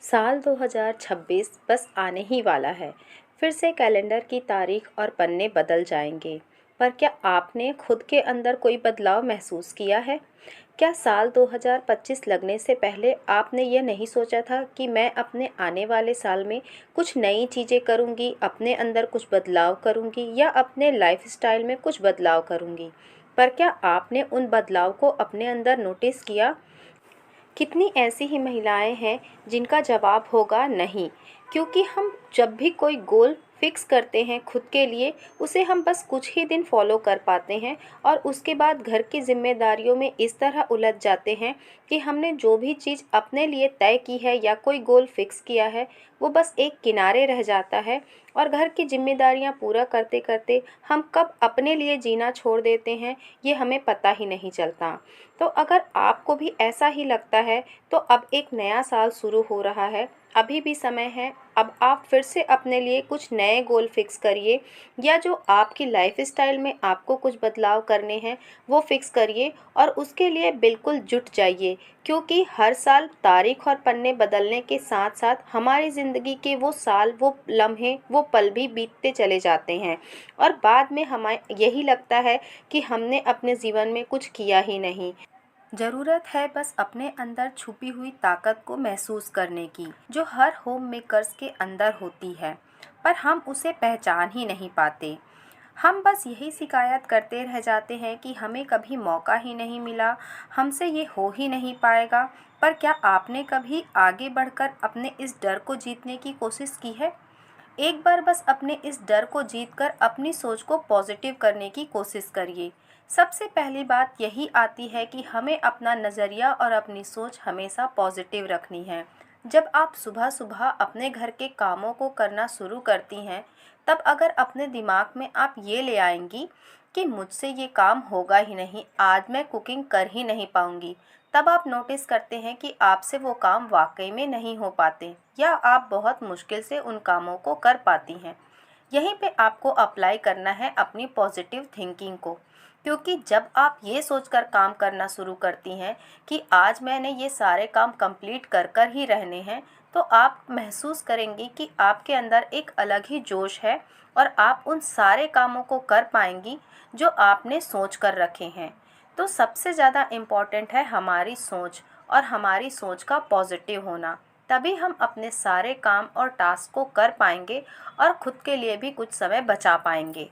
साल 2026 बस आने ही वाला है। फिर से कैलेंडर की तारीख और पन्ने बदल जाएंगे। पर क्या आपने खुद के अंदर कोई बदलाव महसूस किया है? क्या साल 2025 लगने से पहले आपने यह नहीं सोचा था कि मैं अपने आने वाले साल में कुछ नई चीज़ें करूँगी, अपने अंदर कुछ बदलाव करूँगी या अपने लाइफस्टाइल में कुछ बदलाव करूँगी? पर क्या आपने उन बदलाव को अपने अंदर नोटिस किया? कितनी ऐसी ही महिलाएं हैं जिनका जवाब होगा नहीं, क्योंकि हम जब भी कोई गोल फिक्स करते हैं खुद के लिए, उसे हम बस कुछ ही दिन फॉलो कर पाते हैं और उसके बाद घर की जिम्मेदारियों में इस तरह उलझ जाते हैं कि हमने जो भी चीज़ अपने लिए तय की है या कोई गोल फिक्स किया है वो बस एक किनारे रह जाता है और घर की जिम्मेदारियां पूरा करते करते हम कब अपने लिए जीना छोड़ देते हैं ये हमें पता ही नहीं चलता। तो अगर आपको भी ऐसा ही लगता है तो अब एक नया साल शुरू हो रहा है, अभी भी समय है। अब आप फिर से अपने लिए कुछ नए गोल फिक्स करिए या जो आपकी लाइफस्टाइल में आपको कुछ बदलाव करने हैं वो फिक्स करिए और उसके लिए बिल्कुल जुट जाइए, क्योंकि हर साल तारीख और पन्ने बदलने के साथ साथ हमारी ज़िंदगी के वो साल, वो लम्हे, वो पल भी बीतते चले जाते हैं और बाद में हमें यही लगता है कि हमने अपने जीवन में कुछ किया ही नहीं। ज़रूरत है बस अपने अंदर छुपी हुई ताकत को महसूस करने की, जो हर होम मेकर्स के अंदर होती है, पर हम उसे पहचान ही नहीं पाते। हम बस यही शिकायत करते रह जाते हैं कि हमें कभी मौका ही नहीं मिला, हमसे ये हो ही नहीं पाएगा। पर क्या आपने कभी आगे बढ़कर अपने इस डर को जीतने की कोशिश की है? एक बार बस अपने इस डर को जीतकर अपनी सोच को पॉजिटिव करने की कोशिश करिए। सबसे पहली बात यही आती है कि हमें अपना नज़रिया और अपनी सोच हमेशा पॉजिटिव रखनी है। जब आप सुबह सुबह अपने घर के कामों को करना शुरू करती हैं, तब अगर अपने दिमाग में आप ये ले आएंगी कि मुझसे ये काम होगा ही नहीं, आज मैं कुकिंग कर ही नहीं पाऊंगी, तब आप नोटिस करते हैं कि आपसे वो काम वाकई में नहीं हो पाते या आप बहुत मुश्किल से उन कामों को कर पाती हैं। यहीं पे आपको अप्लाई करना है अपनी पॉजिटिव थिंकिंग को, क्योंकि जब आप ये सोचकर काम करना शुरू करती हैं कि आज मैंने ये सारे काम कंप्लीट कर कर ही रहने हैं, तो आप महसूस करेंगी कि आपके अंदर एक अलग ही जोश है और आप उन सारे कामों को कर पाएंगी जो आपने सोच कर रखे हैं। तो सबसे ज़्यादा इम्पॉर्टेंट है हमारी सोच और हमारी सोच का पॉजिटिव होना, तभी हम अपने सारे काम और टास्क को कर पाएंगे और खुद के लिए भी कुछ समय बचा पाएंगे।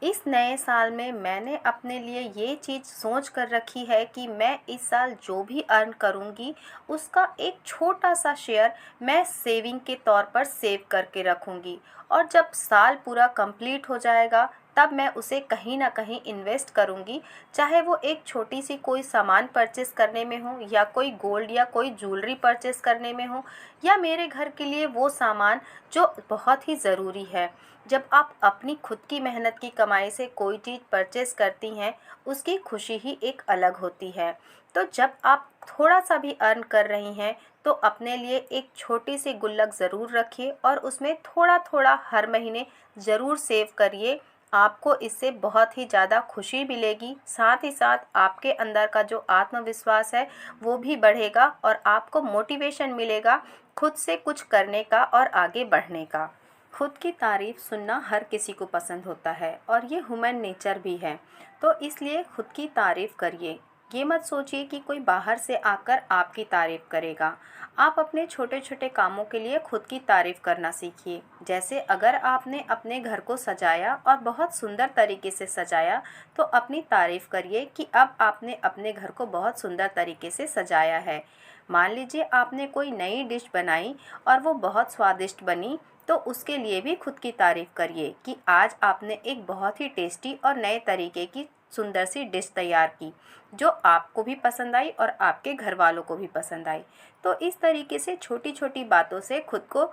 इस नए साल में मैंने अपने लिए ये चीज़ सोच कर रखी है कि मैं इस साल जो भी अर्न करूँगी उसका एक छोटा सा शेयर मैं सेविंग के तौर पर सेव करके रखूँगी और जब साल पूरा कंप्लीट हो जाएगा तब मैं उसे कहीं ना कहीं इन्वेस्ट करूँगी, चाहे वो एक छोटी सी कोई सामान परचेस करने में हो या कोई गोल्ड या कोई ज्वेलरी परचेस करने में हो या मेरे घर के लिए वो सामान जो बहुत ही ज़रूरी है। जब आप अपनी खुद की मेहनत की कमाई से कोई चीज़ परचेस करती हैं उसकी खुशी ही एक अलग होती है। तो जब आप थोड़ा सा भी अर्न कर रही हैं तो अपने लिए एक छोटी सी गुल्लक ज़रूर रखिए और उसमें थोड़ा थोड़ा हर महीने ज़रूर सेव करिए। आपको इससे बहुत ही ज़्यादा खुशी मिलेगी, साथ ही साथ आपके अंदर का जो आत्मविश्वास है वो भी बढ़ेगा और आपको मोटिवेशन मिलेगा खुद से कुछ करने का और आगे बढ़ने का। खुद की तारीफ़ सुनना हर किसी को पसंद होता है और ये ह्यूमन नेचर भी है, तो इसलिए खुद की तारीफ़ करिए। ये मत सोचिए कि कोई बाहर से आकर आपकी तारीफ़ करेगा। आप अपने छोटे छोटे कामों के लिए खुद की तारीफ़ करना सीखिए। जैसे अगर आपने अपने घर को सजाया और बहुत सुंदर तरीके से सजाया तो अपनी तारीफ़ करिए कि अब आपने अपने घर को बहुत सुंदर तरीके से सजाया है। मान लीजिए आपने कोई नई डिश बनाई और वो बहुत स्वादिष्ट बनी, तो उसके लिए भी खुद की तारीफ़ करिए कि आज आपने एक बहुत ही टेस्टी और नए तरीके की सुंदर सी डिश तैयार की जो आपको भी पसंद आई और आपके घर वालों को भी पसंद आई। तो इस तरीके से छोटी छोटी बातों से खुद को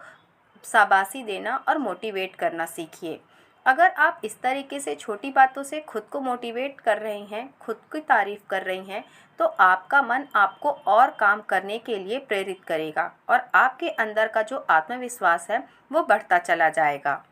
शाबाशी देना और मोटिवेट करना सीखिए। अगर आप इस तरीके से छोटी बातों से खुद को मोटिवेट कर रही हैं, खुद की तारीफ़ कर रही हैं, तो आपका मन आपको और काम करने के लिए प्रेरित करेगा और आपके अंदर का जो आत्मविश्वास है वो बढ़ता चला जाएगा।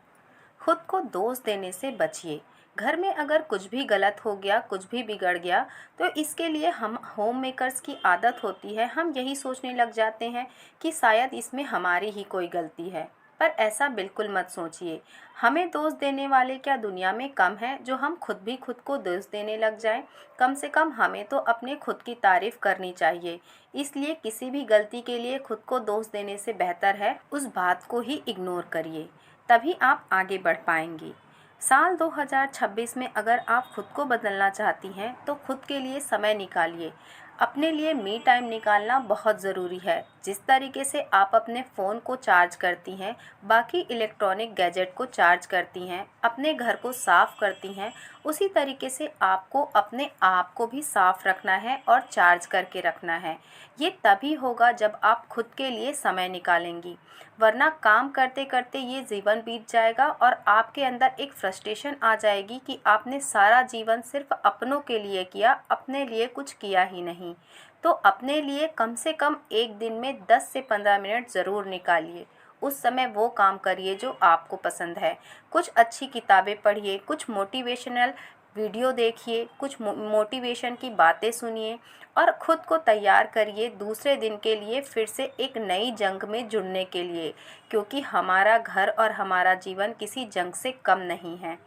खुद को दोष देने से बचिए। घर में अगर कुछ भी गलत हो गया, कुछ भी बिगड़ गया, तो इसके लिए हम होम मेकर्स की आदत होती है, हम यही सोचने लग जाते हैं कि शायद इसमें हमारी ही कोई गलती है। पर ऐसा बिल्कुल मत सोचिए। हमें दोष देने वाले क्या दुनिया में कम हैं जो हम खुद भी खुद को दोष देने लग जाएं। कम से कम हमें तो अपने खुद की तारीफ करनी चाहिए। इसलिए किसी भी गलती के लिए खुद को दोष देने से बेहतर है उस बात को ही इग्नोर करिए, तभी आप आगे बढ़ पाएंगी। साल 2026 में अगर आप खुद को बदलना चाहती हैं तो खुद के लिए समय निकालिए। अपने लिए मी टाइम निकालना बहुत ज़रूरी है। जिस तरीके से आप अपने फ़ोन को चार्ज करती हैं, बाकी इलेक्ट्रॉनिक गैजेट को चार्ज करती हैं, अपने घर को साफ़ करती हैं, उसी तरीके से आपको अपने आप को भी साफ़ रखना है और चार्ज करके रखना है। ये तभी होगा जब आप खुद के लिए समय निकालेंगी, वरना काम करते करते ये जीवन बीत जाएगा और आपके अंदर एक फ्रस्ट्रेशन आ जाएगी कि आपने सारा जीवन सिर्फ अपनों के लिए किया, अपने लिए कुछ किया ही नहीं। तो अपने लिए कम से कम एक दिन में 10 से 15 मिनट ज़रूर निकालिए। उस समय वो काम करिए जो आपको पसंद है। कुछ अच्छी किताबें पढ़िए, कुछ मोटिवेशनल वीडियो देखिए, कुछ मोटिवेशन की बातें सुनिए और ख़ुद को तैयार करिए दूसरे दिन के लिए फिर से एक नई जंग में जुड़ने के लिए, क्योंकि हमारा घर और हमारा जीवन किसी जंग से कम नहीं है।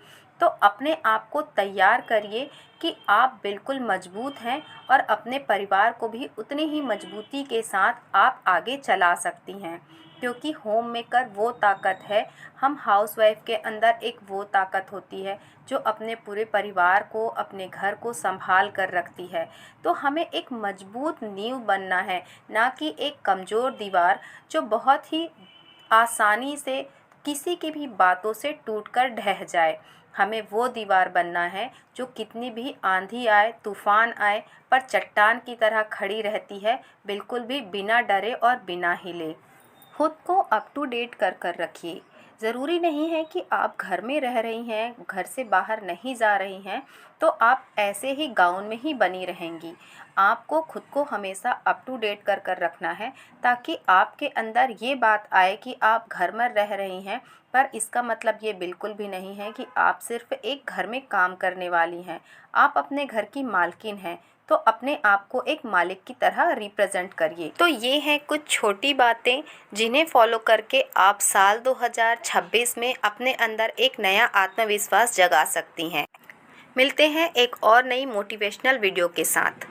तो अपने आप को तैयार करिए कि आप बिल्कुल मजबूत हैं और अपने परिवार को भी उतनी ही मजबूती के साथ आप आगे चला सकती हैं, क्योंकि होम मेकर वो ताकत है, हम हाउसवाइफ के अंदर एक वो ताकत होती है जो अपने पूरे परिवार को, अपने घर को संभाल कर रखती है। तो हमें एक मजबूत नींव बनना है, ना कि एक कमज़ोर दीवार जो बहुत ही आसानी से किसी की भी बातों से टूटकर ढह जाए। हमें वो दीवार बनना है जो कितनी भी आंधी आए, तूफान आए, पर चट्टान की तरह खड़ी रहती है, बिल्कुल भी बिना डरे और बिना हिले। खुद को अप टू डेट कर कर रखिए। ज़रूरी नहीं है कि आप घर में रह रही हैं, घर से बाहर नहीं जा रही हैं, तो आप ऐसे ही गाउन में ही बनी रहेंगी। आपको खुद को हमेशा अप टू डेट कर कर रखना है, ताकि आपके अंदर ये बात आए कि आप घर में रह रही हैं, पर इसका मतलब ये बिल्कुल भी नहीं है कि आप सिर्फ एक घर में काम करने वाली हैं। आप अपने घर की मालकिन हैं, तो अपने आप को एक मालिक की तरह रिप्रेजेंट करिए। तो ये हैं कुछ छोटी बातें जिन्हें फॉलो करके आप साल 2026 में अपने अंदर एक नया आत्मविश्वास जगा सकती हैं। मिलते हैं एक और नई मोटिवेशनल वीडियो के साथ।